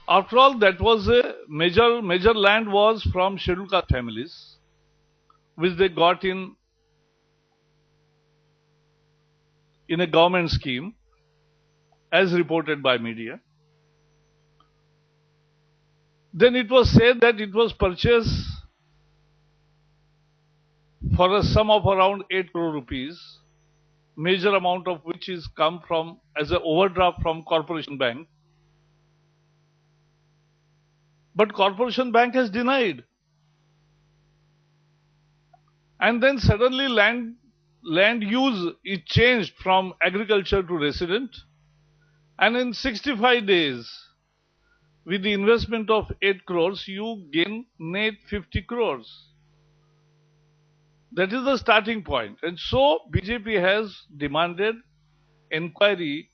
After all, that was a major land was from scheduled caste families, which they got in a government scheme, as reported by media. Then it was said that it was purchased for a sum of around 8 crore rupees, major amount of which is come from as an overdraft from Corporation Bank. But Corporation Bank has denied. And then suddenly land use is changed from agriculture to resident. And in 65 days, with the investment of 8 crores, you gain net 50 crores. That is the starting point. And so BJP has demanded inquiry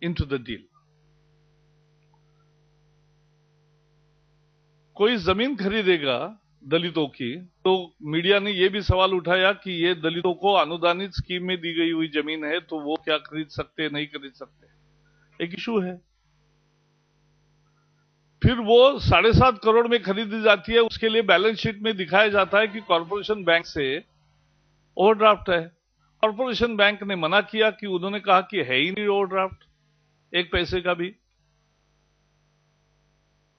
into the deal. कोई जमीन खरीदेगा दलितों की, तो media ने यह भी सवाल उठाया कि ये दलितों को अनुदानित स्कीम में दी गई हुई जमीन है, तो वो क्या खरीद सकते, नहीं खरीद सकते, एक इशू है। फिर वो 7.5 करोड़ में खरीदी जाती है, उसके लिए बैलेंस शीट में दिखाया जाता है कि कॉर्पोरेशन बैंक से ओवरड्राफ्ट है। कॉर्पोरेशन बैंक ने मना किया कि उन्होंने कहा कि है ही नहीं ओवरड्राफ्ट, एक पैसे का भी।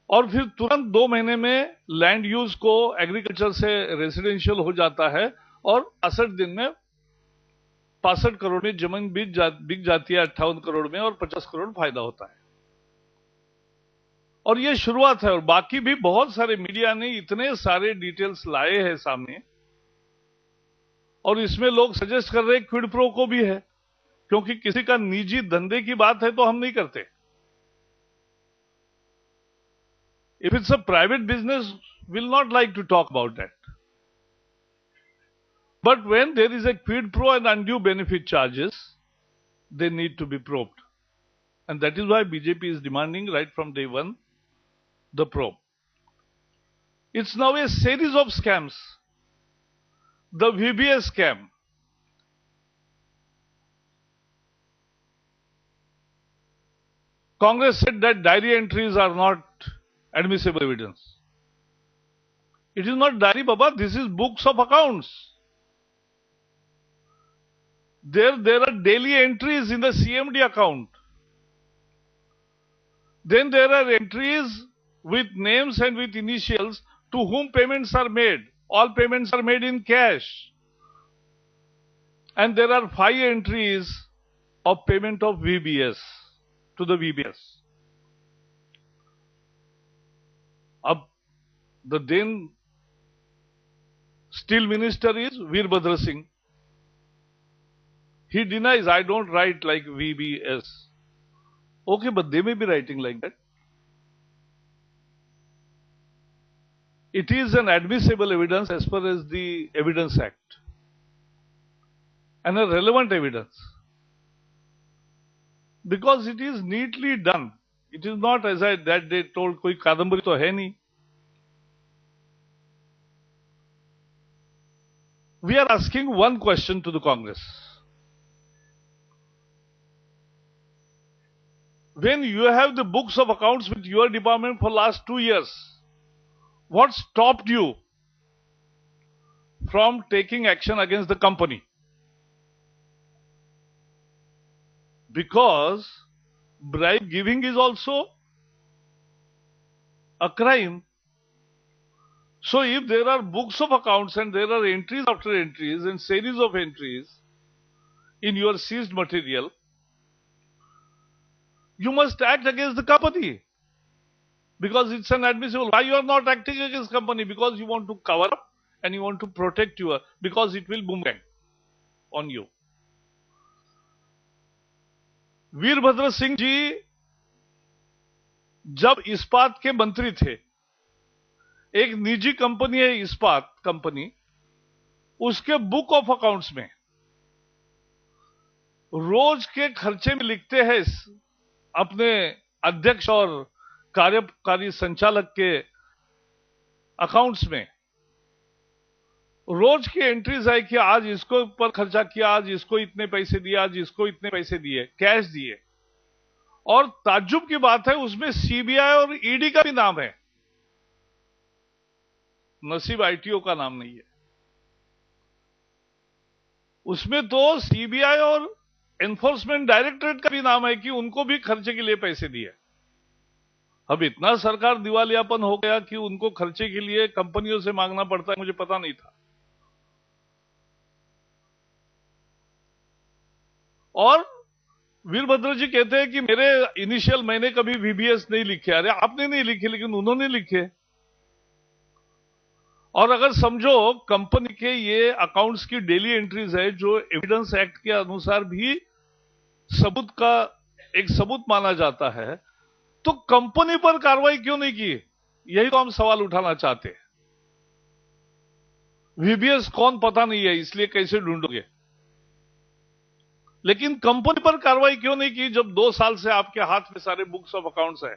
और फिर तुरंत 2 महीने में लैंड यूज को एग्रीकल्चर से रेसिडेंशियल हो जाता है और 65 दिन में 65 करोड़ में जमीन बिक जाती है 58 करोड़ में, और 50 करोड़ फायदा होता है। और ये शुरुआत है, और बाकी भी बहुत सारे मीडिया ने इतने सारे डिटेल्स लाए हैं सामने, और इसमें लोग सजेस्ट कर रहे हैं क्विड प्रो को भी है, क्योंकि किसी का निजी धंधे की बात है तो हम नहीं करते। If it's a private business, we'll not like to talk about that. But when there is a quid pro and undue benefit charges, they need to be probed. And that is why BJP is demanding right from day one the probe. It's now a series of scams. The VBS scam. Congress said that diary entries are not admissible evidence. It is not diary, Baba, this is books of accounts. There are daily entries in the CMD account. Then there are entries with names and with initials to whom payments are made. All payments are made in cash. And there are 5 entries of payment of VBS to the VBS. The then Steel Minister is Veerbhadra Singh. He denies, I don't write like VBS. Okay, but they may be writing like that. It is an admissible evidence as per as the Evidence Act, and a relevant evidence, because it is neatly done. It is not as I that they told koi kadambari to hai nahi. We are asking one question to the Congress. When you have the books of accounts with your department for last 2 years, what stopped you from taking action against the company? Because bribe giving is also a crime. So if there are books of accounts and there are entries after entries and series of entries in your seized material, you must act against the company, because it's an admissible. Why you are not acting against company? Because you want to cover up and you want to protect your, because it will boomerang on you. Virbhadra Singh ji जब इस्पात के मंत्री थे, एक निजी company है इस्पात company, उसके बुक ऑफ अकाउंट्स में रोज के खर्चे में लिखते हैं अपने अध्यक्ष और कार्यकारी संचालक के अकाउंट्स में रोज की एंट्रीज है कि आज इसको पर खर्चा किया, आज इसको इतने पैसे दिए, आज इसको इतने पैसे दिए, कैश दिए। और ताज्जुब की बात है, उसमें सीबीआई और ईडी का भी नाम है, नसीब आईटीओ का नाम नहीं है। उसमें तो सीबीआई और एनफोर्समेंट डायरेक्टरेट का भी नाम है कि उनको भी खर्चे के लिए पैसे दिए। अब इतना सरकार दिवालियापन हो गया कि उनको खर्चे के लिए कंपनियों से मांगना पड़ता है, मुझे पता नहीं था। और वीरभद्र जी कहते हैं कि मेरे इनिशियल मैंने कभी वीबीएस नहीं लिखे। अरे आपने नहीं लिखे, लेकिन उन्होंने लिखे। और अगर समझो कंपनी के ये अकाउंट्स की डेली एंट्रीज है, जो एविडेंस एक्ट के अनुसार भी सबूत का एक सबूत माना जाता है, तो कंपनी पर कार्रवाई क्यों नहीं की? यही तो हम सवाल उठाना चाहते हैं। वीबीएस कौन पता नहीं है, इसलिए कैसे ढूंढोगे? लेकिन कंपनी पर कार्रवाई क्यों नहीं की जब 2 साल से आपके हाथ में सारे बुक्स ऑफ अकाउंट्स है?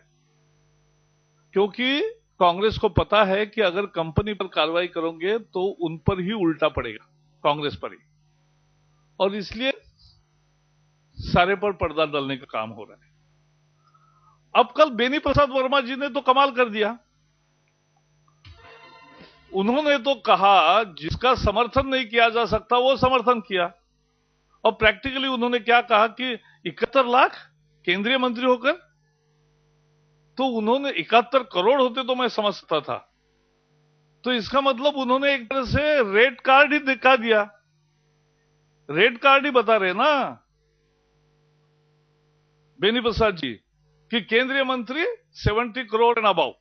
क्योंकि कांग्रेस को पता है कि अगर कंपनी पर कार्रवाई करोगे तो उन पर ही उल्टा पड़ेगा, कांग्रेस पर ही। और इसलिए सारे पर पर्दा डालने का काम हो रहा है। अब कल बेनी प्रसाद वर्मा जी ने तो कमाल कर दिया। उन्होंने तो कहा जिसका समर्थन नहीं किया जा सकता वो समर्थन किया। और प्रैक्टिकली उन्होंने क्या कहा कि 71 लाख केंद्रीय मंत्री होकर, तो उन्होंने 71 करोड़ होते तो मैं समझ सकता था। तो इसका मतलब उन्होंने एक तरह से रेड कार्ड ही दिखा दिया, रेड कार्ड ही बता रहे ना बेनी प्रसाद जी कि केंद्रीय मंत्री 70 करोड़ एंड अबाउ।